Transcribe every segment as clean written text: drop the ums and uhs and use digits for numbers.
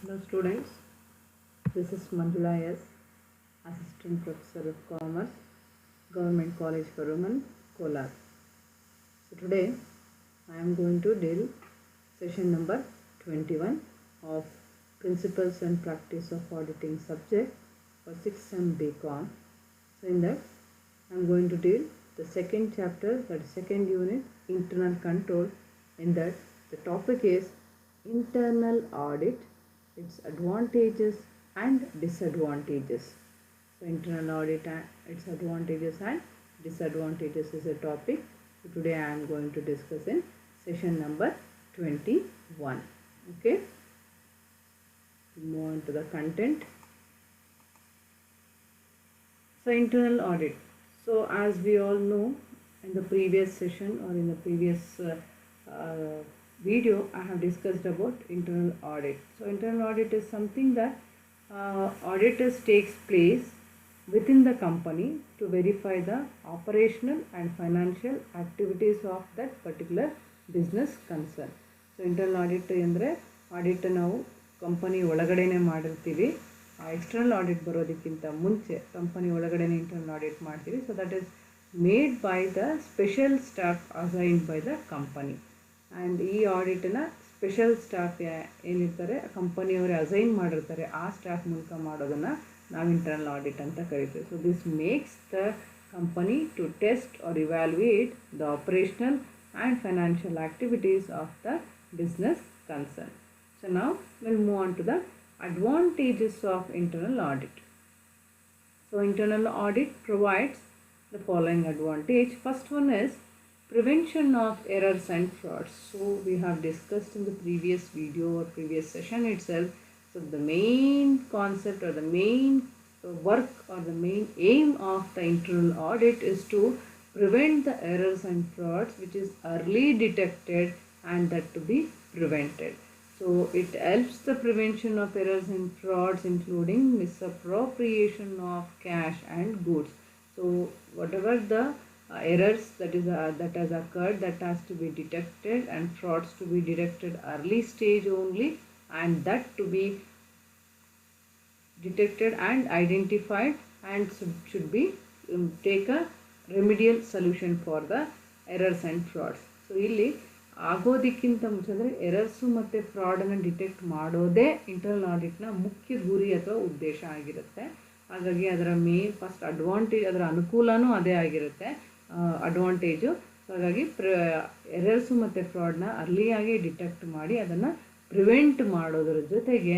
Hello students, this is Manjula S, Assistant Professor of Commerce, Government College for Women, Kolar. So today I am going to deal session number 21 of Principles and Practice of Auditing subject for 6th and BCom. So in that I am going to deal the second chapter, that is second unit, Internal Control. In that the topic is Internal Audit, its advantages and disadvantages. So internal audit and its advantages and disadvantages is a topic. So today I am going to discuss in session number 21. Okay, move on to the content. So internal audit. So as we all know, in the previous session or in the previous video I have discussed about internal audit. So internal audit is something that auditors takes place within the company to verify the operational and financial activities of that particular business concern. So internal audit ಅಂದರೆ audit ನಾವು company ಒಳಗಡೆನೇ ಮಾಡಿರ್ತೀವಿ. External audit ಬರೋದಕ್ಕಿಂತ ಮುಂಚೆ company ಒಳಗಡೆನೇ internal audit ಮಾಡ್ತೀವಿ. So that is made by the special staff assigned by the company. And ಈ ಆಡಿಟನ್ನು special staff ಏನಿರ್ತಾರೆ ಕಂಪನಿಯವರೇ assign ಮಾಡಿರ್ತಾರೆ, ಆ ಸ್ಟಾಫ್ ಮೂಲಕ ಮಾಡೋದನ್ನು ನಾವು ಇಂಟರ್ನಲ್ ಆಡಿಟ್ ಅಂತ ಕರಿತೀವಿ. So this makes the company to test or evaluate the operational and financial activities of the business concern. So now we'll move on to the advantages of internal audit. So internal audit provides the following advantage. First one is prevention of errors and frauds. So we have discussed in the previous video or previous session itself. So the main concept or the main work or the main aim of the internal audit is to prevent the errors and frauds which is early detected and that to be prevented. So it helps the prevention of errors and frauds including misappropriation of cash and goods. So whatever the errors that has occurred, that has to be detected, and frauds to be detected early stage only, and that to be detected and identified and should be take a remedial solution for the errors and frauds. So ಇಲ್ಲಿ ಆಗೋದಕ್ಕಿಂತ ಮುಂಚೆ ಅಂದರೆ errors ಮತ್ತು ಫ್ರಾಡನ್ನು detect ಮಾಡೋದೇ internal ಆಡಿಟ್ನ ಮುಖ್ಯ ಗುರಿ ಅಥವಾ ಉದ್ದೇಶ ಆಗಿರುತ್ತೆ. ಹಾಗಾಗಿ ಅದರ ಫಸ್ಟ್ ಅಡ್ವಾಂಟೇಜ್, ಅದರ ಅನುಕೂಲನೂ ಅದೇ ಆಗಿರುತ್ತೆ, ಅಡ್ವಾಂಟೇಜು. ಸೊ ಹಾಗಾಗಿ ಎರರ್ಸು ಮತ್ತು ಫ್ರಾಡನ್ನ ಅರ್ಲಿಯಾಗಿ ಡಿಟೆಕ್ಟ್ ಮಾಡಿ ಅದನ್ನು ಪ್ರಿವೆಂಟ್ ಮಾಡೋದ್ರ ಜೊತೆಗೆ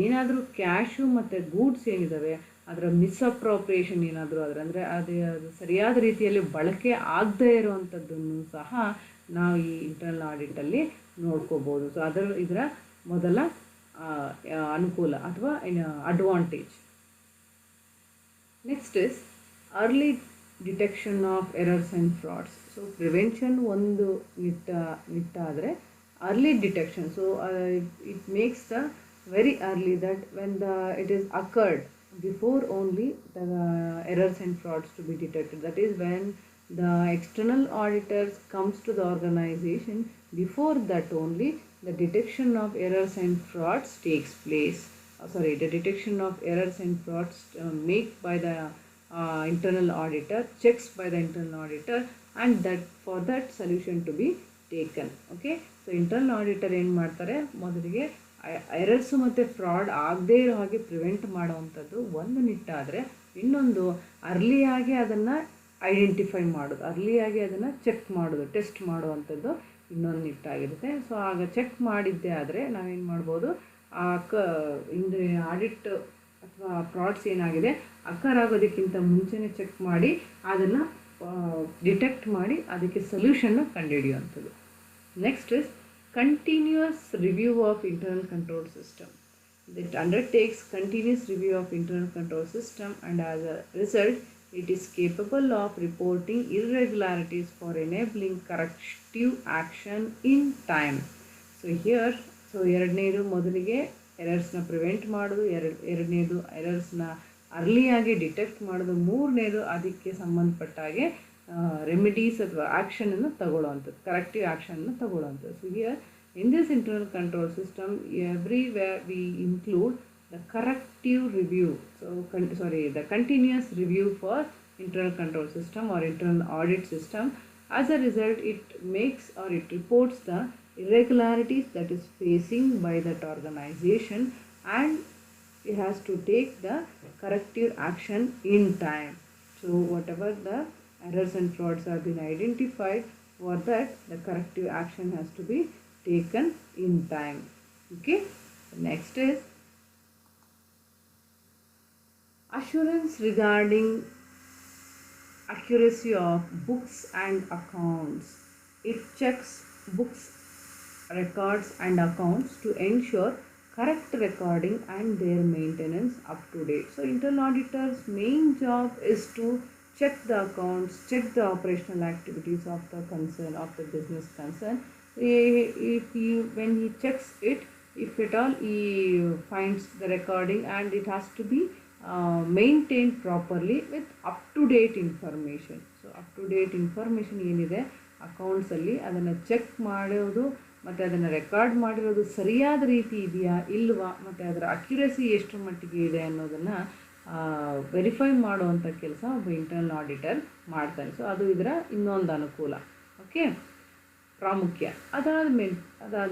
ಏನಾದರೂ ಕ್ಯಾಶು ಮತ್ತು ಗೂಡ್ಸ್ ಏನಿದ್ದಾವೆ ಅದರ ಮಿಸ್ಅಪ್ರೋಪ್ರಿಯೇಷನ್ ಏನಾದರೂ ಅಂದರೆ ಅದು ಸರಿಯಾದ ರೀತಿಯಲ್ಲಿ ಬಳಕೆ ಆಗದೇ ಇರುವಂಥದ್ದನ್ನು ಸಹ ನಾವು ಈ ಇಂಟರ್ನಲ್ ಆಡಿಟಲ್ಲಿ ನೋಡ್ಕೋಬೋದು. ಸೊ ಇದರ ಮೊದಲ ಅನುಕೂಲ ಅಥವಾ advantage. Next is early detection of errors and frauds. So prevention ಒಂದು ನಿಟ್ಟಾದರೆ early detection, so it makes the very early that when it is occurred before only the errors and frauds to be detected. That is when the external auditors comes to the organization, before that only the detection of errors and frauds takes place. The detection of errors and frauds made by the internal auditor, checks by the internal auditor, and that for that solution to be taken. Okay, so internal auditor ಏನು ಮಾಡ್ತಾರೆ, ಮೊದಲಿಗೆ errors ಮತ್ತು fraud ಆಗದೇ ಇರೋ ಹಾಗೆ prevent ಮಾಡೋವಂಥದ್ದು ಒಂದು ನಿಟ್ಟಾದರೆ, ಇನ್ನೊಂದು ಅರ್ಲಿಯಾಗಿ ಅದನ್ನು ಐಡೆಂಟಿಫೈ ಮಾಡೋದು, ಅರ್ಲಿಯಾಗಿ ಅದನ್ನು ಚೆಕ್ ಮಾಡೋದು, ಟೆಸ್ಟ್ ಮಾಡುವಂಥದ್ದು ಇನ್ನೊಂದು ನಿಟ್ಟಾಗಿರುತ್ತೆ. ಸೊ ಆಗ ಚೆಕ್ ಮಾಡಿದ್ದೇ ಆದರೆ ನಾವೇನು ಮಾಡ್ಬೋದು, ಹಿಂದೆ ಆಡಿಟ್ ಅಥವಾ ಫ್ರಾಡ್ಸ್ ಏನಾಗಿದೆ ಆಗೋದಕ್ಕಿಂತ ಮುಂಚೆನೇ ಚೆಕ್ ಮಾಡಿ ಅದನ್ನು ಡಿಟೆಕ್ಟ್ ಮಾಡಿ ಅದಕ್ಕೆ ಸೊಲ್ಯೂಷನ್ನ ಕಂಡುಹಿಡಿಯುವಂಥದ್ದು. Next is continuous review of internal control system. It undertakes continuous review of internal control system, and as a result it is capable of reporting irregularities for enabling corrective action in time. So here, ಎರಡನೇದು ಮೊದಲಿಗೆ ಎರರ್ಸ್ನ prevent ಮಾಡೋದು, ಎರಡನೇದು ಎರರ್ಸ್ನ ಅರ್ಲಿಯಾಗಿ detect ಮಾಡೋದು, ಮೂರನೇದು ಅದಕ್ಕೆ ಸಂಬಂಧಪಟ್ಟಾಗೆ remedies ಅಥವಾ ಆ್ಯಕ್ಷನನ್ನು ತಗೊಳ್ಳೋವಂಥದ್ದು, ಕರೆಕ್ಟಿವ್ ಆ್ಯಕ್ಷನನ್ನು ತಗೊಳ್ಳೋವಂಥದ್ದು. So here In this internal control system, everywhere we include the corrective review. So, the continuous review for internal control system or internal audit system. As a result, it makes or it reports the irregularities that is facing by that organization, and it has to take the corrective action in time. So whatever the errors and frauds have been identified, for that the corrective action has to be taken in time. Okay. Next is assurance regarding accuracy of books and accounts. It checks books, records and accounts to ensure correct recording and their maintenance up to date. So internal auditor's main job is to check the accounts, check the operational activities of the concern, of the business concern. When he checks it, if at all he finds the recording and it has to be maintained properly with up to date information. So up to date information ಏನಿದೆ accounts ಅಲ್ಲಿ ಅದನ್ನು check ಮಾಡೋದು ಮತ್ತು ಅದನ್ನು record ಮಾಡಿರೋದು ಸರಿಯಾದ ರೀತಿ ಇದೆಯಾ ಇಲ್ವಾ ಮತ್ತು ಅದರ ಅಕ್ಯುರಸಿ ಎಷ್ಟು ಮಟ್ಟಿಗೆ ಇದೆ ಅನ್ನೋದನ್ನು ವೆರಿಫೈ ಮಾಡುವಂಥ ಕೆಲಸ ಒಬ್ಬ ಇಂಟರ್ನಲ್ ಆಡಿಟರ್ ಮಾಡ್ತಾನೆ. ಸೊ ಅದು ಇದರ ಇನ್ನೊಂದು ಅನುಕೂಲ. ಓಕೆ, ಪ್ರಾಮುಖ್ಯ. ಅದಾದ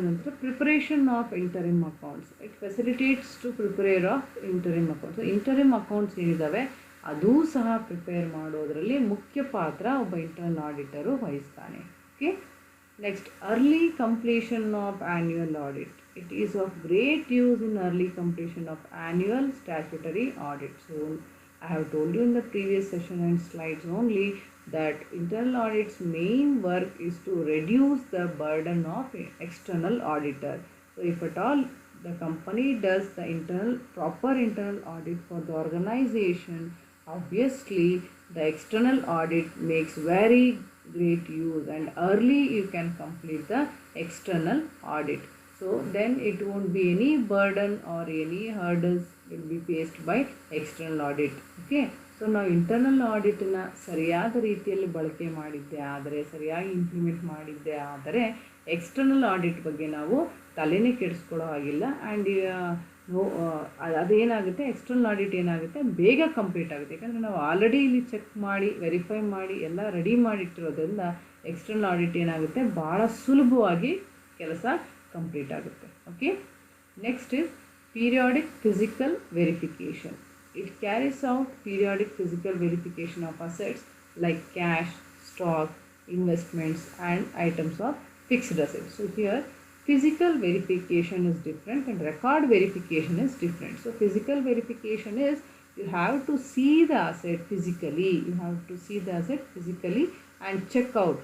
ನಂತರ preparation of interim accounts. It facilitates to prepare of interim accounts. Interim accounts ಏನಿದ್ದಾವೆ ಅದೂ ಸಹ ಪ್ರಿಪೇರ್ ಮಾಡೋದರಲ್ಲಿ ಮುಖ್ಯ ಪಾತ್ರ ಒಬ್ಬ ಇಂಟರ್ನಲ್ ಆಡಿಟರು ವಹಿಸ್ತಾನೆ. Okay, next early completion of annual audit. It is of great use in early completion of annual statutory audit. So I have told you in the previous session and slides only that internal audit's main work is to reduce the burden of external auditor. So if at all the company does the proper internal audit for the organization, obviously the external audit makes very great use, and early you can complete the external audit. So then it won't be any burden or any hurdles will be faced by external audit. Okay, so ನಾವು internal ಆಡಿಟನ್ನ ಸರಿಯಾದ ರೀತಿಯಲ್ಲಿ ಬಳಕೆ ಮಾಡಿದ್ದೆ ಆದರೆ, ಸರಿಯಾಗಿ implement ಮಾಡಿದ್ದೆ ಆದರೆ external audit ಬಗ್ಗೆ ನಾವು ತಲೆನೇ ಕೆಡಿಸ್ಕೊಳ್ಳೋ ಹಾಗಿಲ್ಲ. ಆ್ಯಂಡ್ ಅದೇನಾಗುತ್ತೆ, ಎಕ್ಸ್ಟರ್ನಲ್ ಆಡಿಟ್ ಏನಾಗುತ್ತೆ, ಬೇಗ ಕಂಪ್ಲೀಟ್ ಆಗುತ್ತೆ. ಯಾಕಂದರೆ ನಾವು ಆಲ್ರೆಡಿ ಇಲ್ಲಿ ಚೆಕ್ ಮಾಡಿ ವೆರಿಫೈ ಮಾಡಿ ಎಲ್ಲ ರೆಡಿ ಮಾಡಿಟ್ಟಿರೋದ್ರಿಂದ ಎಕ್ಸ್ಟರ್ನಲ್ ಆಡಿಟ್ ಏನಾಗುತ್ತೆ, ಭಾಳ ಸುಲಭವಾಗಿ ಕೆಲಸ ಕಂಪ್ಲೀಟ್ ಆಗುತ್ತೆ. Okay, next is periodic physical verification. It carries out periodic physical verification of assets like cash, stock, investments and items of fixed assets. So here physical verification is different and record verification is different. So physical verification is you have to see the asset physically. You have to see the asset physically and check out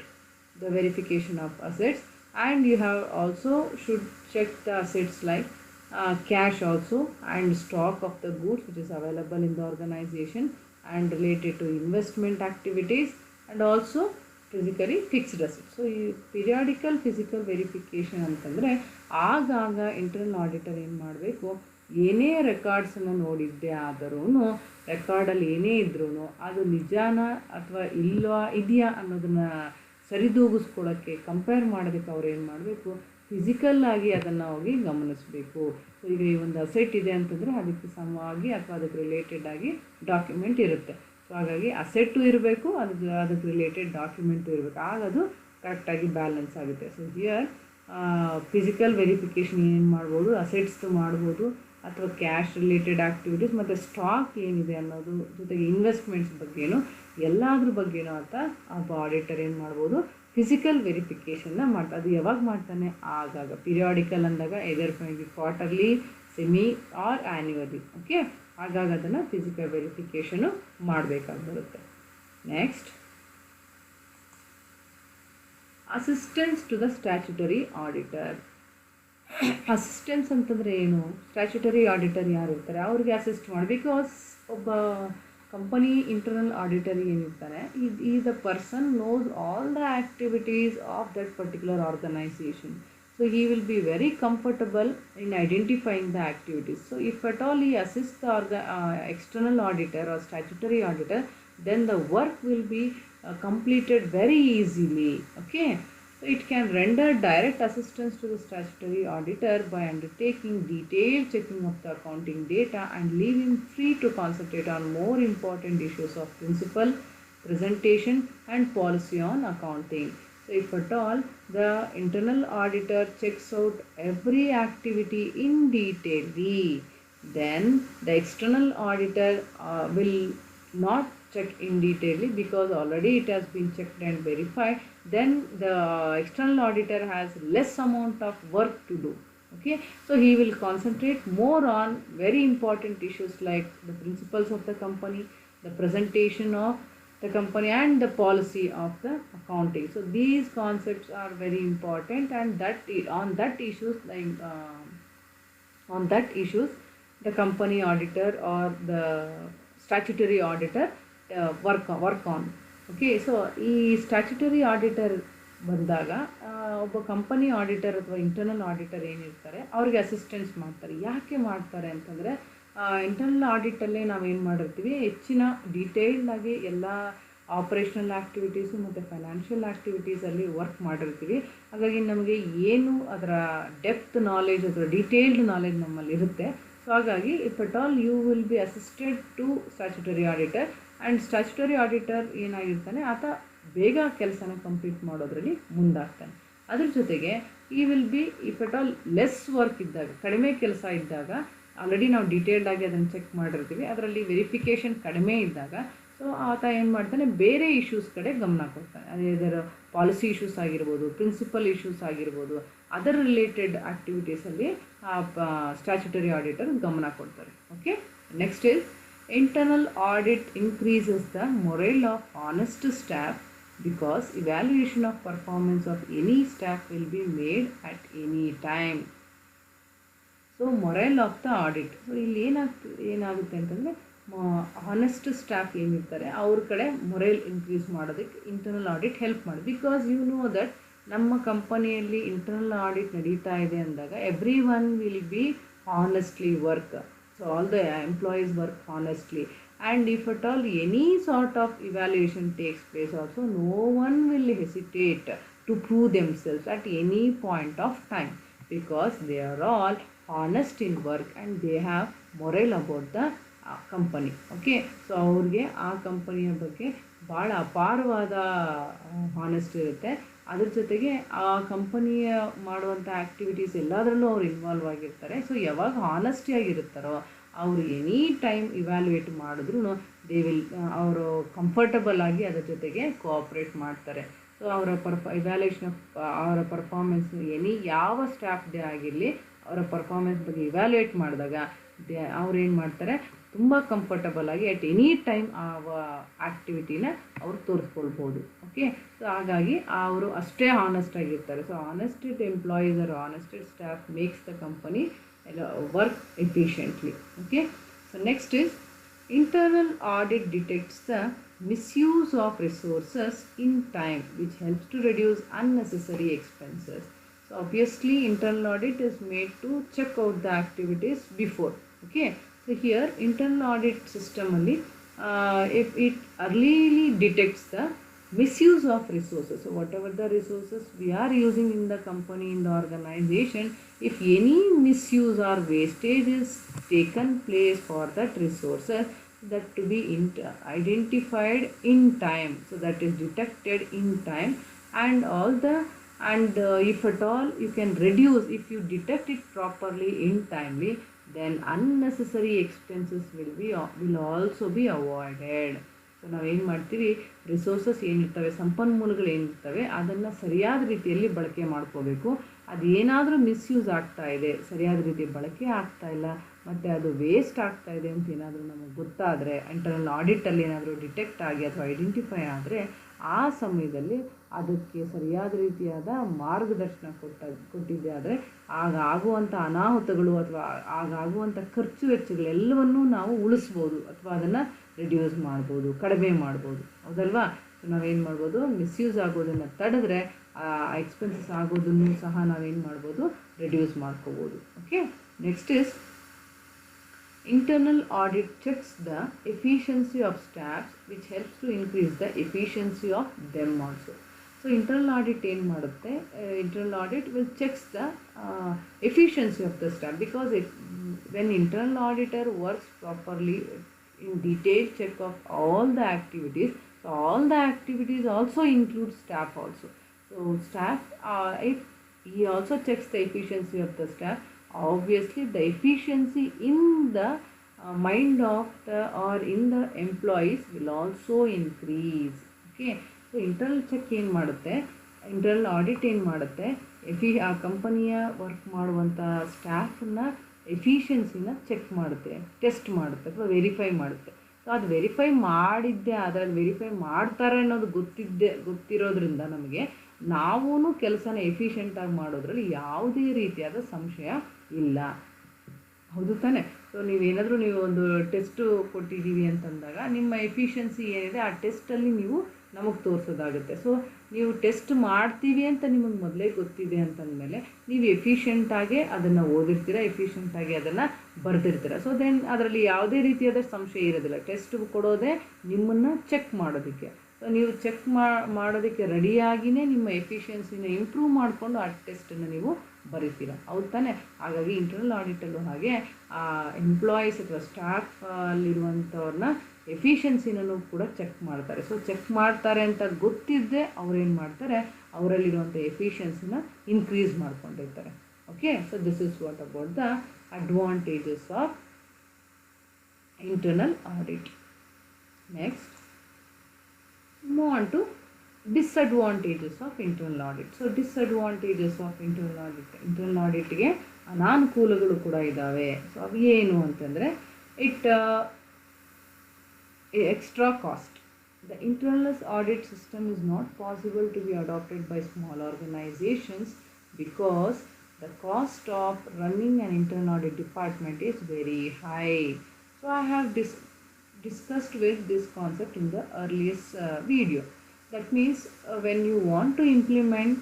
the verification of assets. And you have also should check the assets like cash also and stock of the goods which is available in the organization and related to investment activities, and also physically fixed asset. So ಈ periodical physical verification ಅಂತಂದರೆ ಆಗಾಗ internal auditor ಏನು ಮಾಡಬೇಕು, ಏನೇ ರೆಕಾರ್ಡ್ಸನ್ನು ನೋಡಿದ್ದೆ ಆದರೂ ರೆಕಾರ್ಡಲ್ಲಿ ಏನೇ ಇದ್ರೂ ಅದು ನಿಜಾನ ಅಥವಾ ಇದೆಯಾ ಅನ್ನೋದನ್ನು ಸರಿದೂಗಿಸ್ಕೊಳ್ಳೋಕ್ಕೆ, ಕಂಪೇರ್ ಮಾಡೋದಕ್ಕೆ ಅವ್ರು ಏನು ಮಾಡಬೇಕು, ಫಿಸಿಕಲ್ಲಾಗಿ ಅದನ್ನು ಹೋಗಿ ಗಮನಿಸಬೇಕು. ಸೊ ಈಗ ಈ ಒಂದು ಅಸೆಟ್ ಇದೆ ಅಂತಂದರೆ ಅದಕ್ಕೆ ಸಮವಾಗಿ ಅಥವಾ ಅದಕ್ಕೆ ರಿಲೇಟೆಡ್ ಆಗಿ ಡಾಕ್ಯುಮೆಂಟ್ ಇರುತ್ತೆ. ಸೊ ಹಾಗಾಗಿ ಅಸೆಟ್ಟು ಇರಬೇಕು, ಅದಕ್ಕೆ ರಿಲೇಟೆಡ್ ಡಾಕ್ಯುಮೆಂಟು ಇರಬೇಕು, ಆಗ ಅದು ಕರೆಕ್ಟಾಗಿ ಬ್ಯಾಲೆನ್ಸ್ ಆಗುತ್ತೆ. ಸೊ ಹಿಯರ್ ಫಿಸಿಕಲ್ ವೆರಿಫಿಕೇಷನ್ ಏನು ಮಾಡ್ಬೋದು, ಅಸೆಟ್ಸ್ದು ಮಾಡ್ಬೋದು ಅಥವಾ ಕ್ಯಾಶ್ ರಿಲೇಟೆಡ್ ಆ್ಯಕ್ಟಿವಿಟೀಸ್ ಮತ್ತು ಸ್ಟಾಕ್ ಏನಿದೆ ಅನ್ನೋದು ಜೊತೆಗೆ ಇನ್ವೆಸ್ಟ್ಮೆಂಟ್ಸ್ ಬಗ್ಗೆನೂ ಎಲ್ಲಾದ್ರ ಬಗ್ಗೆನೂ ಅಂತ ಒಬ್ಬ ಆಡಿಟರ್ ಏನು ಮಾಡ್ಬೋದು, ಫಿಸಿಕಲ್ ವೆರಿಫಿಕೇಷನ್ನ ಮಾಡ್ತಾರೆ. ಅದು ಯಾವಾಗ ಮಾಡ್ತಾನೆ, ಆಗಾಗ. ಪಿರಿಯಾಡಿಕಲ್ ಅಂದಾಗ either quarterly, semi or annually. Okay, ಆಗಾಗ ಅದನ್ನು ಫಿಸಿಕಲ್ ವೆರಿಫಿಕೇಷನು ಮಾಡಬೇಕಾಗಿ ಬರುತ್ತೆ. Next, assistance to the statutory auditor. Assistance ಅಂತಂದರೆ ಏನು, ಸ್ಟ್ಯಾಚ್ಯುಟರಿ ಆಡಿಟರ್ ಯಾರು ಇರ್ತಾರೆ ಅವ್ರಿಗೆ ಅಸಿಸ್ಟ್ ಮಾಡಿ. ಬಿಕಾಸ್ ಒಬ್ಬ ಕಂಪನಿ ಇಂಟರ್ನಲ್ ಆಡಿಟರ್ ಏನಿರ್ತಾರೆ, ಈ the person knows all the activities of that particular organisation. So he will be very comfortable in identifying the activities. So if at all he assists the external auditor or statutory auditor, then the work will be completed very easily. Okay. So So it can render direct assistance to the statutory auditor by undertaking detailed checking of the accounting data and leave him free to concentrate on more important issues of principle, presentation and policy on accounting. So if at all the internal auditor checks out every activity in detail, then the external auditor will not check in detail because already it has been checked and verified. Then the external auditor has less amount of work to do. Okay, so he will concentrate more on very important issues like the principles of the company, the presentation of the company and the policy of the accounting. So these concepts are very important, and that on that issues the company auditor or the statutory auditor work on. Okay, so ಈ statutory auditor ಬಂದಾಗ ಒಬ್ಬ company auditor ಅಥವಾ internal auditor ಏನಿರ್ತಾರೆ ಅವ್ರಿಗೆ assistance ಮಾಡ್ತಾರೆ. ಯಾಕೆ ಮಾಡ್ತಾರೆ ಅಂತಂದರೆ ಇಂಟರ್ನಲ್ ಆಡಿಟಲ್ಲೇ ನಾವೇನು ಮಾಡಿರ್ತೀವಿ, ಹೆಚ್ಚಿನ ಡೀಟೇಲ್ಡಾಗಿ ಎಲ್ಲ ಆಪರೇಷನಲ್ ಆ್ಯಕ್ಟಿವಿಟೀಸು ಮತ್ತು ಫೈನಾನ್ಷಿಯಲ್ ಆ್ಯಕ್ಟಿವಿಟೀಸಲ್ಲಿ ವರ್ಕ್ ಮಾಡಿರ್ತೀವಿ. ಹಾಗಾಗಿ ನಮಗೆ ಏನು ಅದರ ಡೆಪ್ತ್ ನಾಲೆಜ್ ಅಥವಾ ಡೀಟೇಲ್ಡ್ ನಾಲೆಜ್ ನಮ್ಮಲ್ಲಿ ಇರುತ್ತೆ. ಸೊ ಹಾಗಾಗಿ if at all you will be assisted to statutory auditor, and statutory auditor ಏನಾಗಿರ್ತಾನೆ ಆತ ಬೇಗ ಕೆಲಸನ ಕಂಪ್ಲೀಟ್ ಮಾಡೋದ್ರಲ್ಲಿ ಮುಂದಾಗ್ತಾನೆ. ಅದ್ರ ಜೊತೆಗೆ ಈ will be if at all less work ಇದ್ದಾಗ, ಕಡಿಮೆ ಕೆಲಸ ಇದ್ದಾಗ, ಆಲ್ರೆಡಿ ನಾವು ಡೀಟೇಲ್ಡಾಗಿ ಅದನ್ನು ಚೆಕ್ ಮಾಡಿರ್ತೀವಿ, ಅದರಲ್ಲಿ ವೆರಿಫಿಕೇಷನ್ ಕಡಿಮೆ ಇದ್ದಾಗ ಸೊ ಆತ ಏನು ಮಾಡ್ತಾನೆ, ಬೇರೆ ಇಶ್ಯೂಸ್ ಕಡೆ ಗಮನ ಕೊಡ್ತಾನೆ. ಅದೇ ಇದರ ಪಾಲಿಸಿ ಇಶ್ಯೂಸ್ ಆಗಿರ್ಬೋದು, ಪ್ರಿನ್ಸಿಪಲ್ ಇಶ್ಯೂಸ್ ಆಗಿರ್ಬೋದು, ಅದರ್ ರಿಲೇಟೆಡ್ ಆ್ಯಕ್ಟಿವಿಟೀಸಲ್ಲಿ ಸ್ಟ್ಯಾಚ್ಯುಟರಿ ಆಡಿಟರ್ ಗಮನ ಕೊಡ್ತಾರೆ. Okay, next is internal audit increases the morale of honest staff because evaluation of performance of any staff will be made at any time. So morale of the audit. So ಇಲ್ಲಿ ಏನಾಗುತ್ತೆ ಅಂತಂದರೆ honest staff ಏನಿರ್ತಾರೆ ಅವ್ರ ಕಡೆ ಮೊರೈಲ್ increase ಮಾಡೋದಕ್ಕೆ internal audit help ಮಾಡೋದು. Because you know that ನಮ್ಮ ಕಂಪನಿಯಲ್ಲಿ ಇಂಟರ್ನಲ್ ಆಡಿಟ್ ನಡೀತಾ ಇದೆ ಅಂದಾಗ every one will be honestly work. So all the employees work honestly, and if at all any sort of evaluation takes place also, no one will hesitate to prove themselves at any point of time because they are all honest in work and they have morale about the company. Okay, so ಅವ್ರಿಗೆ ಆ ಕಂಪನಿಯ ಬಗ್ಗೆ ಭಾಳ ಅಪಾರವಾದ honest ಇರುತ್ತೆ. ಅದ್ರ ಜೊತೆಗೆ ಆ ಕಂಪನಿಯ ಮಾಡುವಂಥ ಆ್ಯಕ್ಟಿವಿಟೀಸ್ ಎಲ್ಲದರಲ್ಲೂ ಅವ್ರು ಇನ್ವಾಲ್ವ್ ಆಗಿರ್ತಾರೆ. ಸೊ ಯಾವಾಗ ಹಾನೆಸ್ಟಿಯಾಗಿರುತ್ತಾರೋ ಅವರು ಎನಿ ಟೈಮ್ ಇವ್ಯಾಲ್ಯೂಯೇಟ್ ಮಾಡಿದ್ರು ಅವರು ಕಂಫರ್ಟಬಲ್ ಆಗಿ ಅದ್ರ ಜೊತೆಗೆ ಕೋಆಪ್ರೇಟ್ ಮಾಡ್ತಾರೆ. ಸೊ ಅವರ ಇವ್ಯಾಲ್ಯೂಯೇಷನ್ ಅವರ ಪರ್ಫಾರ್ಮೆನ್ಸ್ ಯಾವ ಸ್ಟಾಫ್ ಡೇ ಆಗಿರಲಿ ಅವರ ಪರ್ಫಾರ್ಮೆನ್ಸ್ ಬಗ್ಗೆ ಇವ್ಯಾಲ್ಯೂಯೇಟ್ ಮಾಡಿದಾಗ ಅವ್ರೇನು ಮಾಡ್ತಾರೆ, ತುಂಬ ಕಂಫರ್ಟಬಲ್ ಆಗಿ ಅಟ್ ಎನಿ ಟೈಮ್ ಆ ಆ್ಯಕ್ಟಿವಿಟಿನ ಅವ್ರು ತೋರಿಸ್ಕೊಳ್ಬೋದು. ಓಕೆ, ಸೊ ಹಾಗಾಗಿ ಅವರು ಅಷ್ಟೇ ಹಾನೆಸ್ಟ್ ಆಗಿರ್ತಾರೆ. So honested employees or honested staff makes the company work efficiently. Okay, so next is internal audit detects the misuse of resources in time, which helps to reduce unnecessary expenses. So obviously internal audit is made to check out the activities before. Okay, so here internal audit system only if it early detects the misuse of resources. So whatever the resources we are using in the company, in the organization, if any misuse or wastage is taken place for that resources, that to be identified in time, so that is detected in time, and if at all you can reduce, if you detect it properly in timely, then unnecessary expenses will also be avoided. So ನಾವೇನು ಮಾಡ್ತೀವಿ, resources ಏನಿರ್ತವೆ, ಸಂಪನ್ಮೂಲಗಳು ಏನಿರ್ತವೆ ಅದನ್ನು ಸರಿಯಾದ ರೀತಿಯಲ್ಲಿ ಬಳಕೆ ಮಾಡ್ಕೋಬೇಕು. ಅದೇನಾದರೂ misuse ಆಗ್ತಾ ಇದೆ, ಸರಿಯಾದ ರೀತಿ ಬಳಕೆ ಆಗ್ತಾ ಇಲ್ಲ ಮತ್ತು ಅದು ವೇಸ್ಟ್ ಆಗ್ತಾ ಇದೆ ಅಂತ ಏನಾದರೂ ನಮಗೆ ಗೊತ್ತಾದರೆ, ಇಂಟರ್ನಲ್ ಆಡಿಟಲ್ಲಿ ಏನಾದರೂ ಡಿಟೆಕ್ಟ್ ಆಗಿ ಅಥವಾ ಐಡೆಂಟಿಫೈ ಆದರೆ ಆ ಸಮಯದಲ್ಲಿ ಅದಕ್ಕೆ ಸರಿಯಾದ ರೀತಿಯಾದ ಮಾರ್ಗದರ್ಶನ ಕೊಟ್ಟಿದ್ದೆ ಆದರೆ ಆಗುವಂಥ ಅನಾಹುತಗಳು ಅಥವಾ ಆಗುವಂಥ ಖರ್ಚು ವೆಚ್ಚಗಳೆಲ್ಲವನ್ನೂ ನಾವು ಉಳಿಸ್ಬೋದು ಅಥವಾ ಅದನ್ನು ರಿಡ್ಯೂಸ್ ಮಾಡ್ಬೋದು, ಕಡಿಮೆ ಮಾಡ್ಬೋದು. ಹೌದಲ್ವಾ? ಸೊ ನಾವೇನು ಮಾಡ್ಬೋದು, ಮಿಸ್ಯೂಸ್ ಆಗೋದನ್ನು ತಡೆದ್ರೆ ಎಕ್ಸ್ಪೆನ್ಸಸ್ ಆಗೋದನ್ನು ಸಹ ನಾವೇನು ಮಾಡ್ಬೋದು, ರಿಡ್ಯೂಸ್ ಮಾಡ್ಕೋಬೋದು. Okay, next is internal audit checks the efficiency of staffs, which helps to increase the efficiency of them also. So so internal audit ಏನು ಮಾಡುತ್ತೆ, internal audit will cheques the efficiency of the staff, because when internal auditor works properly in detailed check of all the activities, so all the activities also include staff also. So staff, if he also checks the efficiency of the staff, obviously the efficiency in the mind of the or in the employees will also increase. Okay, so internal check ಏನು ಮಾಡುತ್ತೆ, internal audit ಏನು ಮಾಡುತ್ತೆ, ಆ ಕಂಪನಿಯ work ಮಾಡುವಂಥ ಸ್ಟಾಫನ್ನ ಎಫಿಷಿಯನ್ಸಿನ check ಮಾಡುತ್ತೆ, test ಮಾಡುತ್ತೆ ಅಥವಾ ವೆರಿಫೈ ಮಾಡುತ್ತೆ. ಸೊ ಅದು ವೆರಿಫೈ ಮಾಡಿದ್ದೆ, ಅದರಲ್ಲಿ ವೆರಿಫೈ ಮಾಡ್ತಾರೆ ಅನ್ನೋದು ಗೊತ್ತಿರೋದ್ರಿಂದ ನಮಗೆ ನಾವೂ ಕೆಲಸನ ಎಫಿಷಿಯೆಂಟಾಗಿ ಮಾಡೋದ್ರಲ್ಲಿ ಯಾವುದೇ ರೀತಿಯಾದ ಸಂಶಯ ಇಲ್ಲ. ಹೌದು ತಾನೆ? ಸೊ ನೀವು ಒಂದು ಟೆಸ್ಟು ಕೊಟ್ಟಿದ್ದೀವಿ ಅಂತಂದಾಗ ನಿಮ್ಮ ಎಫಿಷಿಯನ್ಸಿ ಏನಿದೆ ಆ ಟೆಸ್ಟಲ್ಲಿ ನೀವು ನಮಗೆ ತೋರಿಸೋದಾಗುತ್ತೆ. ಸೊ ನೀವು ಟೆಸ್ಟ್ ಮಾಡ್ತೀವಿ ಅಂತ ನಿಮಗೆ ಮೊದಲೇ ಗೊತ್ತಿದೆ ಅಂತಂದಮೇಲೆ ನೀವು ಎಫಿಷಿಯೆಂಟಾಗಿ ಅದನ್ನು ಓದಿರ್ತೀರ, ಎಫಿಷಿಯೆಂಟಾಗಿ ಅದನ್ನು ಬರೆದಿರ್ತೀರ. ಸೊ ದೆನ್ ಅದರಲ್ಲಿ ಯಾವುದೇ ರೀತಿಯಾದ ಸಂಶಯ ಇರೋದಿಲ್ಲ. ಟೆಸ್ಟ್ ಕೊಡೋದೇ ನಿಮ್ಮನ್ನು ಚೆಕ್ ಮಾಡೋದಕ್ಕೆ. ಸೊ ನೀವು ಚೆಕ್ ಮಾಡೋದಕ್ಕೆ ರೆಡಿಯಾಗಿಯೇ ನಿಮ್ಮ ಎಫಿಷಿಯನ್ಸಿನ ಇಂಪ್ರೂವ್ ಮಾಡಿಕೊಂಡು ಆ ಟೆಸ್ಟನ್ನು ನೀವು ಬರೀತೀರ. ಹೌದು ತಾನೆ? ಹಾಗಾಗಿ ಇಂಟರ್ನಲ್ ಆಡಿಟಲ್ಲೂ ಹಾಗೆ ಆ ಎಂಪ್ಲಾಯೀಸ್ ಅಥವಾ ಸ್ಟಾಫ್ ಅಲ್ಲಿರುವಂಥವ್ರನ್ನ ಎಫಿಷಿಯನ್ಸಿನೂ ಕೂಡ ಚೆಕ್ ಮಾಡ್ತಾರೆ. ಸೊ ಚೆಕ್ ಮಾಡ್ತಾರೆ ಅಂತ ಗೊತ್ತಿದ್ದೇ ಅವ್ರೇನು ಮಾಡ್ತಾರೆ, ಅವರಲ್ಲಿರುವಂಥ ಎಫಿಷಿಯನ್ಸಿನ ಇನ್ಕ್ರೀಸ್ ಮಾಡ್ಕೊಂಡಿರ್ತಾರೆ. Okay, so this is what about the advantages of internal audit. Next move on to disadvantages of internal audit. So disadvantages of internal audit, internal auditಗೆ ಅನಾನುಕೂಲಗಳು ಕೂಡ ಇದ್ದಾವೆ. ಸೊ ಅವು ಏನು ಅಂತಂದರೆ, it extra cost. The internal audit system is not possible to be adopted by small organizations because the cost of running an internal audit department is very high. So I have discussed with this concept in the earliest video. That means when you want to implement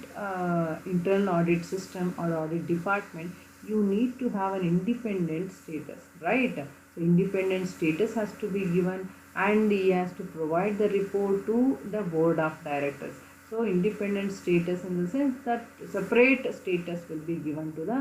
internal audit system or audit department, you need to have an independent status, right? So independent status has to be given, and he has to provide the report to the board of directors. So independent status in the sense that separate status will be given to the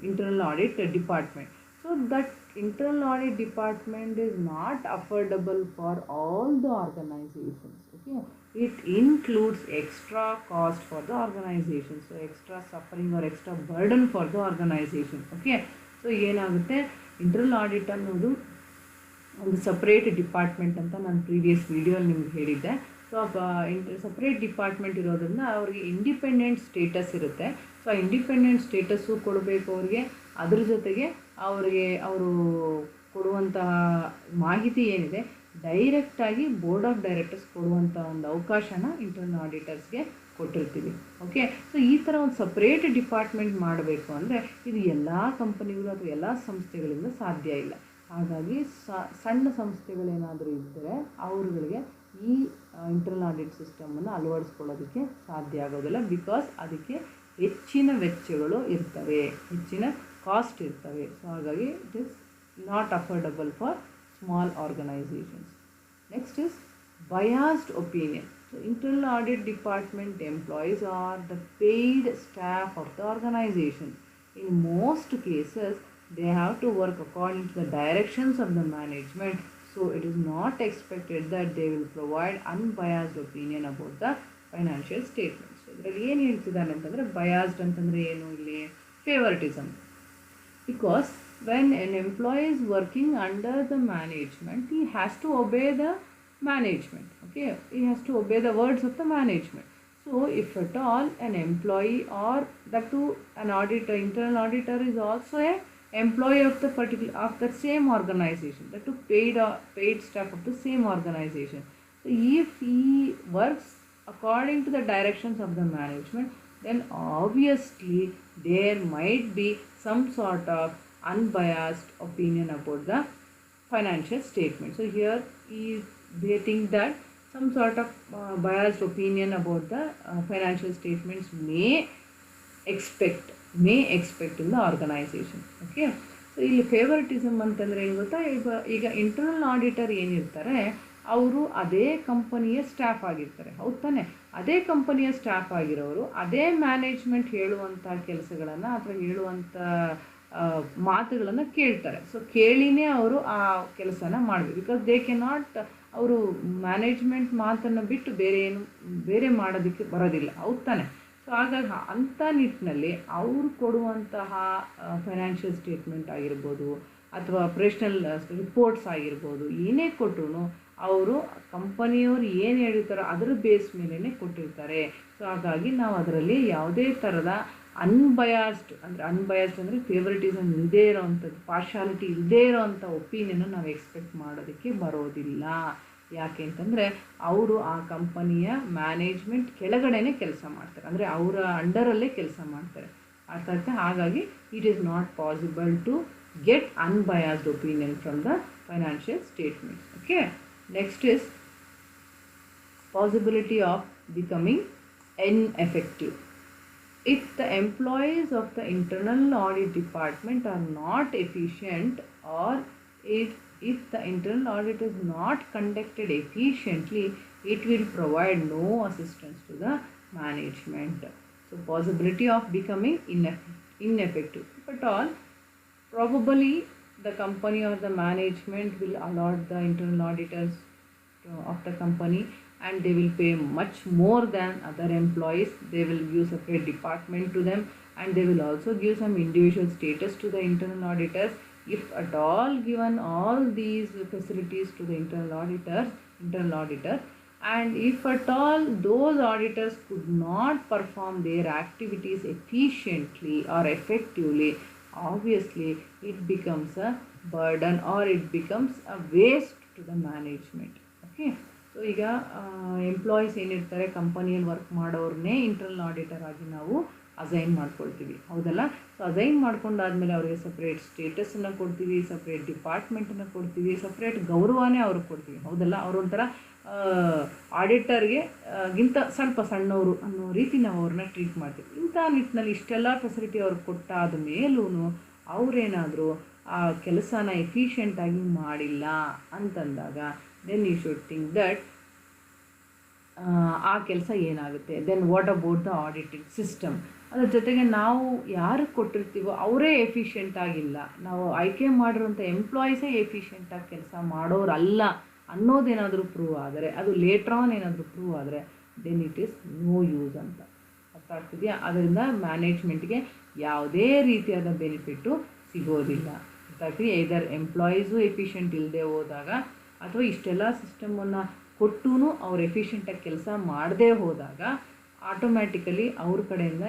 internal audit department. So that internal audit department is not affordable for all the organizations. Okay, it includes extra cost for the organization, so extra suffering or extra burden for the organization. Okay, so ಏನಾಗುತ್ತೆ, internal audit ಅನ್ನೋದು ಒಂದು separate department ಅಂತ ನಾನು previous ವಿಡಿಯೋಲಿ ನಿಮ್ಗೆ ಹೇಳಿದ್ದೆ. So separate department ಇರೋದ್ರಿಂದ ಅವ್ರಿಗೆ ಇಂಡಿಪೆಂಡೆಂಟ್ ಸ್ಟೇಟಸ್ ಇರುತ್ತೆ. ಸೊ ಆ ಇಂಡಿಪೆಂಡೆಂಟ್ ಸ್ಟೇಟಸ್ಸು ಕೊಡಬೇಕು ಅವ್ರಿಗೆ. ಅದ್ರ ಜೊತೆಗೆ ಅವರು ಕೊಡುವಂತಹ ಮಾಹಿತಿ ಏನಿದೆ ಡೈರೆಕ್ಟಾಗಿ ಬೋರ್ಡ್ ಆಫ್ ಡೈರೆಕ್ಟರ್ಸ್ ಕೊಡುವಂಥ ಒಂದು ಅವಕಾಶನ ಇಂಟರ್ನಲ್ ಆಡಿಟರ್ಸ್ಗೆ ಕೊಟ್ಟಿರ್ತೀವಿ. ಓಕೆ, ಸೊ ಈ ಥರ ಒಂದು ಸಪ್ರೇಟ್ ಡಿಪಾರ್ಟ್ಮೆಂಟ್ ಮಾಡಬೇಕು ಅಂದರೆ ಇದು ಎಲ್ಲ ಕಂಪನಿಗಳು ಅಥವಾ ಎಲ್ಲ ಸಂಸ್ಥೆಗಳಿಂದ ಸಾಧ್ಯ ಇಲ್ಲ. ಹಾಗಾಗಿ ಸಣ್ಣ ಸಂಸ್ಥೆಗಳೇನಾದರೂ ಇದ್ದರೆ ಅವ್ರುಗಳಿಗೆ ಈ ಇಂಟರ್ನಲ್ ಆಡಿಟ್ ಸಿಸ್ಟಮನ್ನು ಅಳವಡಿಸ್ಕೊಳ್ಳೋದಕ್ಕೆ ಸಾಧ್ಯ ಆಗೋದಿಲ್ಲ. ಬಿಕಾಸ್ ಅದಕ್ಕೆ ಹೆಚ್ಚಿನ ವೆಚ್ಚಗಳು ಇರ್ತವೆ, ಹೆಚ್ಚಿನ ಕಾಸ್ಟ್ ಇರ್ತವೆ. ಸೊ ಹಾಗಾಗಿ it is not affordable for small organisations. Next is biased opinion. So internal audit department employees are the paid staff of the organization. In most cases they have to work according to the directions of the management, so it is not expected that they will provide unbiased opinion about the financial statements. So ಇದರಲ್ಲಿ ಏನು ಹೇಳ್ತಿದ್ದಾನೆ ಅಂತಂದರೆ, biased ಅಂತಂದರೆ ಏನು, ಇಲ್ಲಿ favoritism. Because when an employee is working under the management, he has to obey the management. Okay, he has to obey the words of the management. So if at all an employee, or that too an auditor, internal auditor is also a employee of the particular of the same organization, that too paid staff of the same organization. So if he works according to the directions of the management, then obviously there might be some sort of unbiased opinion about the financial statement. So here they think that some sort of biased opinion about the financial statements may expect in the organization. Okay, so ಇಲ್ಲಿ ಫೇವರಿಟಿಸಮ್ ಅಂತಂದರೆ ಏನು ಗೊತ್ತಾ, ಈಗ internal auditor ಏನಿರ್ತಾರೆ ಅವರು ಅದೇ ಕಂಪನಿಯ staff ಆಗಿರ್ತಾರೆ. ಹೌದು ತಾನೆ? ಅದೇ ಕಂಪನಿಯ ಸ್ಟಾಫ್ ಆಗಿರೋರು ಅದೇ ಮ್ಯಾನೇಜ್ಮೆಂಟ್ ಹೇಳುವಂಥ ಕೆಲಸಗಳನ್ನು ಅಥವಾ ಹೇಳುವಂಥ ಮಾತುಗಳನ್ನು ಕೇಳ್ತಾರೆ. ಸೊ ಕೇಳಿನೇ ಅವರು ಆ ಕೆಲಸನ ಮಾಡಬೇಕು. ಬಿಕಾಸ್ ದೇ ಕೆ ನಾಟ್, ಅವರು ಮ್ಯಾನೇಜ್ಮೆಂಟ್ ಮಾತನ್ನು ಬಿಟ್ಟು ಬೇರೆ ಮಾಡೋದಕ್ಕೆ ಬರೋದಿಲ್ಲ, ಹೌದು ತಾನೆ? ಸೊ ಹಾಗಾಗಿ ಅಂಥ ನಿಟ್ಟಿನಲ್ಲಿ ಅವರು ಕೊಡುವಂತಹ ಫೈನಾನ್ಷಿಯಲ್ ಸ್ಟೇಟ್ಮೆಂಟ್ ಆಗಿರ್ಬೋದು ಅಥವಾ ಆಪರೇಷನಲ್ ರಿಪೋರ್ಟ್ಸ್ ಆಗಿರ್ಬೋದು, ಏನೇ ಕೊಟ್ಟರು ಅವರು ಕಂಪನಿಯವರು ಏನು ಹೇಳಿರ್ತಾರೋ ಅದರ ಬೇಸ್ ಮೇಲೇ ಕೊಟ್ಟಿರ್ತಾರೆ. ಸೊ ಹಾಗಾಗಿ ನಾವು ಅದರಲ್ಲಿ ಯಾವುದೇ ಥರದ ಅನ್ಬಯಾಸ್ಡ್ ಅಂದರೆ ಫೇವರಿಟಿಸಮ್ ಇಲ್ಲದೇ ಇರೋವಂಥದ್ದು, ಪಾರ್ಶಾಲಿಟಿ ಇಲ್ಲದೇ ಇರೋವಂಥ ಒಪಿನಿಯನ್ನು ನಾವು ಎಕ್ಸ್ಪೆಕ್ಟ್ ಮಾಡೋದಕ್ಕೆ ಬರೋದಿಲ್ಲ. ಯಾಕೆ ಅಂತಂದರೆ ಅವರು ಆ ಕಂಪನಿಯ ಮ್ಯಾನೇಜ್ಮೆಂಟ್ ಕೆಳಗಡೆನೇ ಕೆಲಸ ಮಾಡ್ತಾರೆ, ಅಂದರೆ ಅವರ ಅಂಡರಲ್ಲೇ ಕೆಲಸ ಮಾಡ್ತಾರೆ, ಅರ್ಥ ಆಯ್ತಾ? ಹಾಗಾಗಿ it is not possible to get unbiased opinion from the financial statements. Okay, next is possibility of becoming ineffective. If the employees of the internal audit department are not efficient, or if the internal audit is not conducted efficiently, it will provide no assistance to the management. So possibility of becoming ineffective. If at all, probably the company or the management will allot the internal auditors of the company, and they will pay much more than other employees. They will give separate department to them, and they will also give some individual status to the internal auditors. If at all given all these facilities to the internal auditor, and if at all those auditors could not perform their activities efficiently or effectively, obviously it becomes a burden or it becomes a waste to the management. Okay, so ಈಗ employees ಏನಿರ್ತಾರೆ ಕಂಪನಿಯಲ್ಲಿ work ಮಾಡೋರನ್ನೇ internal auditor ಆಗಿ ನಾವು assign ಮಾಡ್ಕೊಳ್ತೀವಿ, ಹೌದಲ್ಲ? So assign ಮಾಡ್ಕೊಂಡಾದ್ಮೇಲೆ ಅವರಿಗೆ separate ಸ್ಟೇಟಸನ್ನು ಕೊಡ್ತೀವಿ, separate ಡಿಪಾರ್ಟ್ಮೆಂಟನ್ನು ಕೊಡ್ತೀವಿ, ಸಪ್ರೇಟ್ ಗೌರವನೇ ಅವ್ರಿಗೆ ಕೊಡ್ತೀವಿ, ಹೌದಲ್ಲ? ಅವರೊಂಥರ ಆಡಿಟರ್ಗೆ ಗಿಂತ ಸ್ವಲ್ಪ ಸಣ್ಣವರು ಅನ್ನೋ ರೀತಿ ನಾವು ಅವ್ರನ್ನ ಟ್ರೀಟ್ ಮಾಡ್ತೀವಿ. ಇಂಥ ನಿಟ್ಟಿನಲ್ಲಿ ಇಷ್ಟೆಲ್ಲ ಫೆಸಿಲಿಟಿ ಅವ್ರಿಗೆ ಕೊಟ್ಟಾದ ಮೇಲೂ ಅವರೇನಾದರೂ ಆ ಕೆಲಸನ ಎಫಿಷಿಯೆಂಟಾಗಿ ಮಾಡಿಲ್ಲ ಅಂತಂದಾಗ then you should think that ಆ ಕೆಲಸ ಏನಾಗುತ್ತೆ, then what about the auditing system. ಅದ್ರ ಜೊತೆಗೆ ನಾವು ಯಾರಿಗೆ ಕೊಟ್ಟಿರ್ತೀವೋ ಅವರೇ ಎಫಿಷಿಯೆಂಟ್ ಆಗಿಲ್ಲ, ನಾವು ಆಯ್ಕೆ ಮಾಡಿರೋಂಥ ಎಂಪ್ಲಾಯೀಸೇ ಎಫಿಷಿಯೆಂಟಾಗಿ ಕೆಲಸ ಮಾಡೋರಲ್ಲ ಅನ್ನೋದೇನಾದರೂ ಪ್ರೂವ್ ಆದರೆ, ಅದು ಲೇಟ್ರ್ ಆನ್ ಏನಾದರೂ ಪ್ರೂವ್ ಆದರೆ, then it is no use ಅಂತ. ಅರ್ಥ ಆಗ್ತಿದೆಯಾ? ಅದರಿಂದ ಮ್ಯಾನೇಜ್ಮೆಂಟ್ಗೆ ಯಾವುದೇ ರೀತಿಯಾದ ಬೆನಿಫಿಟ್ಟು ಸಿಗೋದಿಲ್ಲ. ಅರ್ಥ ಆಗ್ತಿದೆಯಾ? ಇದರ್ ಎಂಪ್ಲಾಯೀಸು ಎಫಿಷಿಯೆಂಟ್ ಇಲ್ಲದೆ ಹೋದಾಗ ಅಥವಾ ಇಷ್ಟೆಲ್ಲ ಸಿಸ್ಟಮನ್ನು ಕೊಟ್ಟೂ ಅವ್ರು ಎಫಿಷಿಯೆಂಟಾಗಿ ಕೆಲಸ ಮಾಡದೇ ಹೋದಾಗ ಆಟೋಮ್ಯಾಟಿಕಲಿ ಅವ್ರ ಕಡೆಯಿಂದ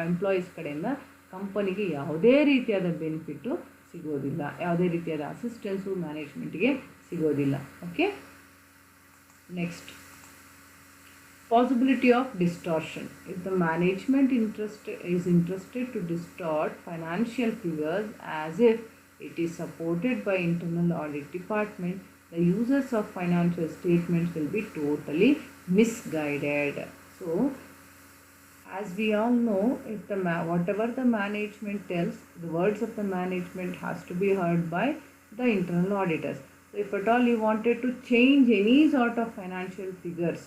ಎಂಪ್ಲಾಯೀಸ್ ಕಡೆಯಿಂದ ಕಂಪನಿಗೆ ಯಾವುದೇ ರೀತಿಯಾದ ಬೆನಿಫಿಟ್ಟು ಸಿಗೋದಿಲ್ಲ, ಯಾವುದೇ ರೀತಿಯಾದ ಅಸಿಸ್ಟೆನ್ಸು ಮ್ಯಾನೇಜ್ಮೆಂಟ್ಗೆ ಸಿಗೋದಿಲ್ಲ. Okay, next possibility of distortion. If the management is interested to distort financial figures as if it is supported by internal audit department, the users of financial statements will be totally misguided. So as we all know, if the whatever the management tells, the words of the management has to be heard by the internal auditors. So if at all you wanted to change any sort of financial figures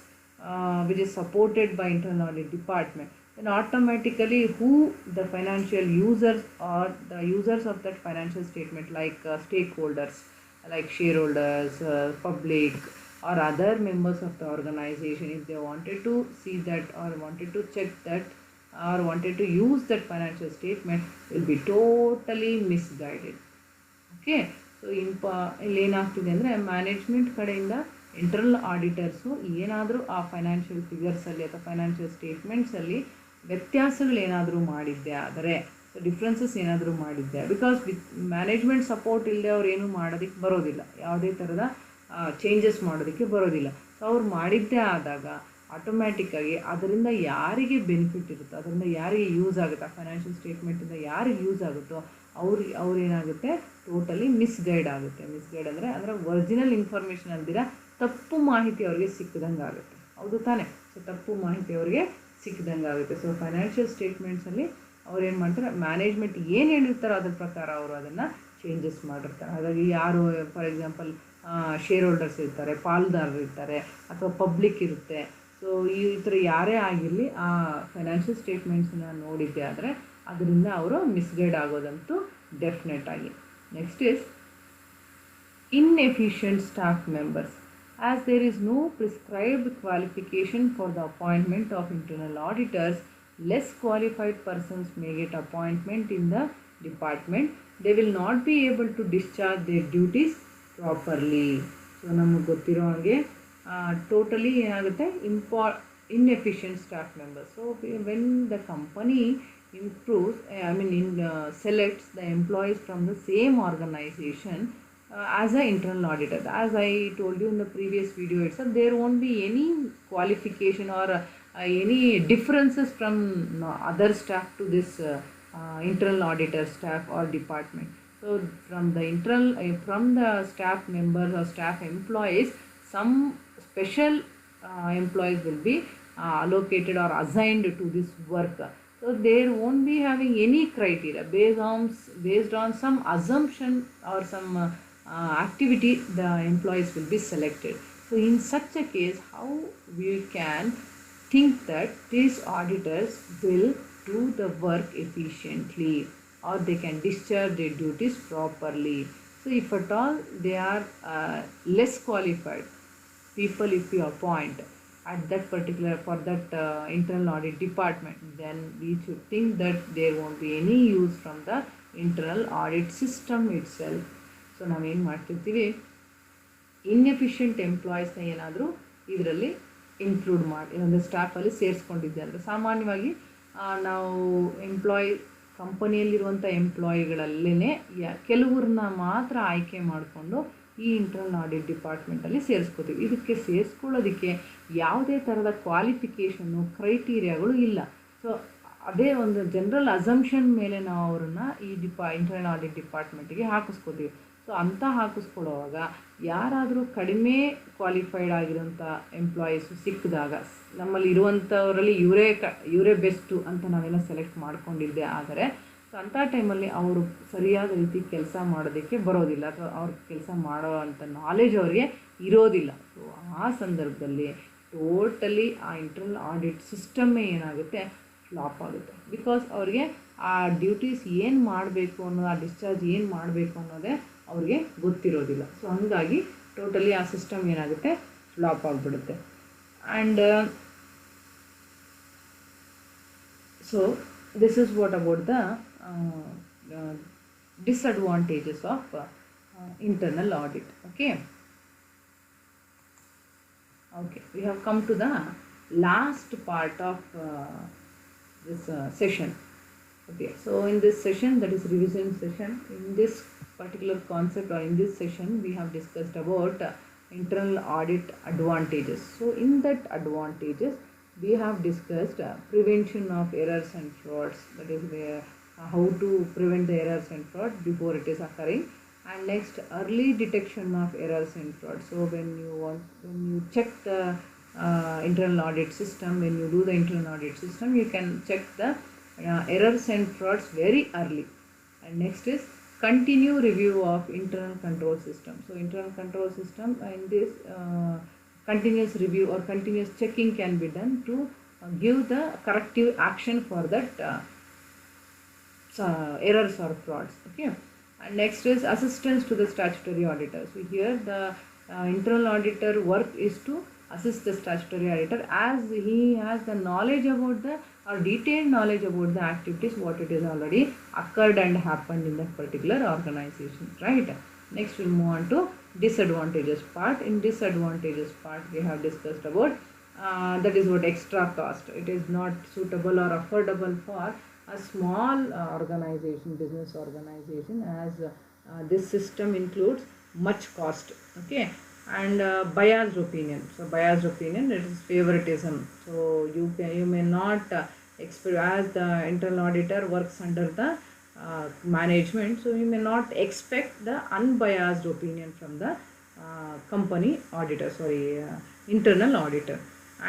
which is supported by internal audit department, then automatically who the financial users or the users of that financial statement, like stakeholders like shareholders, public or other members of the organization, if they wanted to see that or wanted to check that or wanted to use that financial statement, will be totally misguided. Okay, so ಇಲ್ಲಿ ಏನಾಗ್ತಿದೆ ಅಂದರೆ management ಕಡೆಯಿಂದ internal ಆಡಿಟರ್ಸು ಏನಾದರೂ ಆ financial ಫಿಗರ್ಸಲ್ಲಿ ಅಥವಾ financial ಸ್ಟೇಟ್ಮೆಂಟ್ಸಲ್ಲಿ ವ್ಯತ್ಯಾಸಗಳೇನಾದರೂ ಮಾಡಿದ್ದೆ ಆದರೆ, so differences ಏನಾದರೂ ಮಾಡಿದ್ದೆ, ಬಿಕಾಸ್ ವಿತ್ ಮ್ಯಾನೇಜ್ಮೆಂಟ್ ಸಪೋರ್ಟ್ ಇಲ್ಲದೆ ಅವ್ರು ಏನೂ ಮಾಡೋದಕ್ಕೆ ಬರೋದಿಲ್ಲ, ಯಾವುದೇ ಥರದ ಚೇಂಜಸ್ ಮಾಡೋದಕ್ಕೆ ಬರೋದಿಲ್ಲ. ಸೊ ಅವ್ರು ಮಾಡಿದ್ದೇ ಆದಾಗ ಆಟೋಮ್ಯಾಟಿಕ್ಕಾಗಿ ಅದರಿಂದ ಯಾರಿಗೆ ಬೆನಿಫಿಟ್ ಇರುತ್ತೋ, ಅದರಿಂದ ಯಾರಿಗೆ ಯೂಸ್ ಆಗುತ್ತೆ, ಆ ಫೈನಾನ್ಷಿಯಲ್ ಸ್ಟೇಟ್ಮೆಂಟಿಂದ ಯಾರಿಗೆ ಯೂಸ್ ಆಗುತ್ತೋ ಅವ್ರೇನಾಗುತ್ತೆ ಟೋಟಲಿ ಮಿಸ್ಗೈಡ್ ಆಗುತ್ತೆ. ಮಿಸ್ಗೈಡ್ ಅಂದರೆ ಒರಿಜಿನಲ್ ಇನ್ಫಾರ್ಮೇಷನ್ ಅಲ್ದಿರ ತಪ್ಪು ಮಾಹಿತಿ ಅವ್ರಿಗೆ ಸಿಕ್ಕಿದಂಗೆ ಆಗುತ್ತೆ, ಹೌದು ತಾನೆ? ಸೊ ತಪ್ಪು ಮಾಹಿತಿ ಅವ್ರಿಗೆ ಸಿಕ್ಕಿದಂಗೆ ಆಗುತ್ತೆ. ಸೊ ಫೈನಾನ್ಷಿಯಲ್ ಸ್ಟೇಟ್ಮೆಂಟ್ಸಲ್ಲಿ ಅವ್ರು ಏನು ಮಾಡ್ತಾರೆ, ಮ್ಯಾನೇಜ್ಮೆಂಟ್ ಏನು ಹೇಳಿರ್ತಾರೋ ಅದ್ರ ಪ್ರಕಾರ ಅವರು ಅದನ್ನು ಚೇಂಜಸ್ ಮಾಡಿರ್ತಾರೆ. ಹಾಗಾಗಿ ಯಾರು ಫಾರ್ ಎಕ್ಸಾಂಪಲ್ ಶೇರ್ ಹೋಲ್ಡರ್ಸ್ ಇರ್ತಾರೆ, ಪಾಲ್ದಾರರು ಇರ್ತಾರೆ, ಅಥವಾ ಪಬ್ಲಿಕ್ ಇರುತ್ತೆ. ಸೊ ಸೊ ಈ ಥರ ಯಾರೇ ಆಗಿರಲಿ ಆ ಫೈನಾನ್ಷಿಯಲ್ ಸ್ಟೇಟ್ಮೆಂಟ್ಸನ್ನ ನೋಡಿದ್ದೆ ಆದರೆ ಅದರಿಂದ ಅವರು ಮಿಸ್ಗೈಡ್ ಆಗೋದಂತೂ ಡೆಫಿನೆಟ್ ಆಗಿ. Next is inefficient staff members. As there is no prescribed qualification for the appointment of internal auditors, less qualified persons may get appointment in the department. They will not be able to discharge their duties properly. So ನಮಗೆ ಗೊತ್ತಿರೋ ಹಾಗೆ totally ಏನಾಗುತ್ತೆ inefficient staff members. So when the company improves, selects the employees from the same organization as an internal auditor, as I told you in the previous video itself, there won't be any qualification or any differences from other staff to this internal auditor staff or department. So from the staff members or staff employees, some special employees will be allocated or assigned to this work. So there won't be having any criteria based on some assumption or some activity the employees will be selected. So in such a case, how we can think that these auditors will do the work efficiently or they can discharge their duties properly. So if at all they are less qualified people, if you appoint at that particular for that internal audit department, then we should think that there won't be any use from the internal audit system itself. So ನಾವೇನು ಮಾಡ್ತಿರ್ತೀವಿ, inefficient ಎಂಪ್ಲಾಯೀಸ್ನ ಏನಾದರೂ ಇದರಲ್ಲಿ include ಮಾಡಿ ಒಂದು ಸ್ಟಾಫಲ್ಲಿ ಸೇರಿಸ್ಕೊಂಡಿದ್ದೆ ಅಂದರೆ ಸಾಮಾನ್ಯವಾಗಿ ನಾವು ಕಂಪನಿಯಲ್ಲಿರುವಂಥ ಎಂಪ್ಲಾಯಿಗಳಲ್ಲೇ ಕೆಲವ್ರನ್ನ ಮಾತ್ರ ಆಯ್ಕೆ ಮಾಡಿಕೊಂಡು ಈ ಇಂಟರ್ನಲ್ ಆಡಿಟ್ ಡಿಪಾರ್ಟ್ಮೆಂಟಲ್ಲಿ ಸೇರಿಸ್ಕೋತೀವಿ. ಇದಕ್ಕೆ ಸೇರಿಸ್ಕೊಳ್ಳೋದಕ್ಕೆ ಯಾವುದೇ ಥರದ ಕ್ವಾಲಿಫಿಕೇಷನ್ನು ಕ್ರೈಟೀರಿಯಾಗಳು ಇಲ್ಲ. ಸೊ ಅದೇ ಒಂದು ಜನರಲ್ ಅಸಂಪ್ಷನ್ ಮೇಲೆ ನಾವು ಅವರನ್ನು ಈ ಇಂಟರ್ನಲ್ ಆಡಿಟ್ ಡಿಪಾರ್ಟ್ಮೆಂಟಿಗೆ ಹಾಕಿಸ್ಕೋತೀವಿ. ಸೊ ಅಂತ ಹಾಕಿಸ್ಕೊಳ್ಳೋವಾಗ ಯಾರಾದರೂ ಕಡಿಮೆ ಕ್ವಾಲಿಫೈಡ್ ಆಗಿರೋಂಥ ಎಂಪ್ಲಾಯೀಸು ಸಿಕ್ಕಿದಾಗ ನಮ್ಮಲ್ಲಿ ಇರುವಂಥವರಲ್ಲಿ ಇವರೇ ಬೆಸ್ಟು ಅಂತ ನಾವೆಲ್ಲ ಸೆಲೆಕ್ಟ್ ಮಾಡ್ಕೊಂಡಿದ್ದೆ. ಆದರೆ ಸೊ ಅಂಥ ಟೈಮಲ್ಲಿ ಅವರು ಸರಿಯಾದ ರೀತಿ ಕೆಲಸ ಮಾಡೋದಕ್ಕೆ ಬರೋದಿಲ್ಲ ಅಥವಾ ಅವ್ರ ಕೆಲಸ ಮಾಡೋ ಅಂಥ ನಾಲೆಜ್ ಅವರಿಗೆ ಇರೋದಿಲ್ಲ. ಸೊ ಆ ಸಂದರ್ಭದಲ್ಲಿ ಟೋಟಲಿ ಆ ಇಂಟರ್ನಲ್ ಆಡಿಟ್ ಸಿಸ್ಟಮ್ಮೇ ಏನಾಗುತ್ತೆ, ಫ್ಲಾಪ್ ಆಗುತ್ತೆ. ಬಿಕಾಸ್ ಅವ್ರಿಗೆ ಆ ಡ್ಯೂಟೀಸ್ ಏನು ಮಾಡಬೇಕು ಅನ್ನೋದು, ಆ ಡಿಸ್ಚಾರ್ಜ್ ಏನು ಮಾಡಬೇಕು ಅನ್ನೋದೇ ಅವ್ರಿಗೆ ಗೊತ್ತಿರೋದಿಲ್ಲ. ಸೊ ಹಂಗಾಗಿ ಟೋಟಲಿ ಆ ಸಿಸ್ಟಮ್ ಏನಾಗುತ್ತೆ, ಫ್ಲಾಪ್ ಆಗಿಬಿಡುತ್ತೆ. And so this is what about the disadvantages of internal audit. Okay, we have come to the last part of this session. Okay, so in this session, that is revision session, in this particular concept or in this session we have discussed about internal audit advantages. So in that advantages we have discussed prevention of errors and frauds, that is how to prevent the errors and frauds before it is occurring, and next early detection of errors and frauds. So when you check the internal audit system, when you do the internal audit system, you can check the errors and frauds very early. And next is continue review of internal control system. So internal control system, in this continuous review or continuous checking can be done to give the corrective action for that errors or frauds. Okay, and next is assistance to the statutory auditor. So here the internal auditor work is to assist the statutory auditor as he has the knowledge about the or detailed knowledge about the activities what it is already occurred and happened in that particular organization, right? Next we'll move on to disadvantages part. In disadvantages part we have discussed about that is what extra cost. It is not suitable or affordable for a small organization, business organization, as this system includes much cost. Okay, and biased opinion. So biased opinion, it is favoritism. So you may not as the internal auditor works under the management, so you may not expect the unbiased opinion from the internal auditor,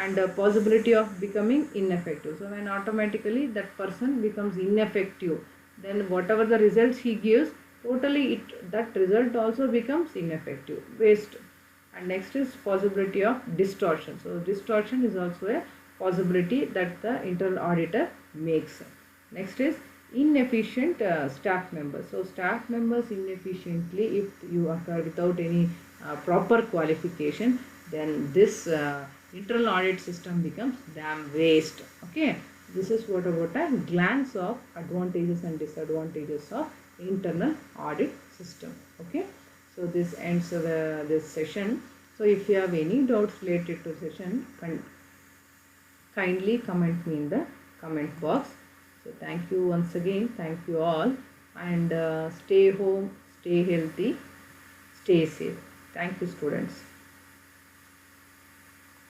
and the possibility of becoming ineffective. So when automatically that person becomes ineffective, then whatever the results he gives, totally that result also becomes ineffective, waste. And next is possibility of distortion. So distortion is also a possibility that the internal auditor makes. Next is inefficient staff members. So staff members inefficiently, if you occur without any proper qualification, then this internal audit system becomes damn waste. Okay, this is what about a glance of advantages and disadvantages of internal audit system. Okay, so this ends this session. So if you have any doubts related to session, kindly comment me in the comment box. So thank you once again. Thank you all, and stay home, stay healthy, stay safe. Thank you, students.